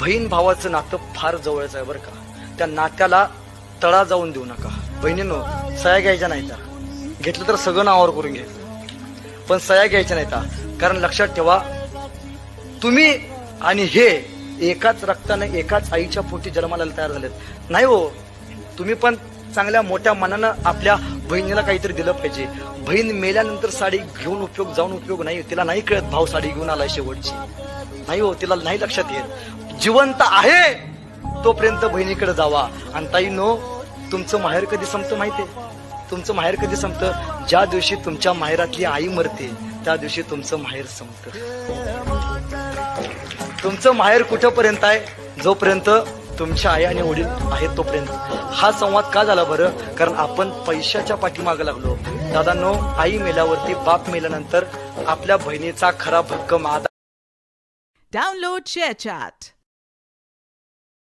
बहीण भावाचं नातं फार जवळच आहे बरं का. त्या नात्याला तडा जाऊन देऊ नका. बहिणींनो, सया घ्यायच्या नाही त्या. घेतलं तर सगळं नावावर करून घ्यायचं, पण सया घ्यायच्या नाही त्या. कारण लक्षात ठेवा, तुम्ही आणि हे एकाच रक्ताने एकाच आईच्या पोटी जन्माला तयार झालेत. नाही हो, तुम्ही पण चांगल्या मोठ्या मनानं आपल्या बहिणीला काहीतरी दिलं पाहिजे. बहीण मेल्यानंतर साडी घेऊन उपयोग नाही. तिला नाही कळत भाऊ साडी घेऊन आलाय शेवटची. नाही हो, तिला नाही लक्षात येत. जिवंत आहे तोपर्यंत बहिणीकडे जावा. आणि ताईंनो, तुमचं माहेर कधी संपतं माहितीये? तुमचं माहेर कधी संपतं? ज्या दिवशी तुमच्या माहेरातली आई मरते त्या दिवशी तुमचं माहेर संपतं. तुमचं माहेर कुठपर्यंत आहे? जोपर्यंत तुमच्या आई आणि वडील आहेत तोपर्यंत. हा संवाद का झाला बरं? कारण आपण पैशाच्या पाठीमागे लागलो. दादांनो, आई मेल्यावरती, बाप मेल्यानंतर आपल्या बहिणीचा खरा भक्कम आधार. Download ShareChat.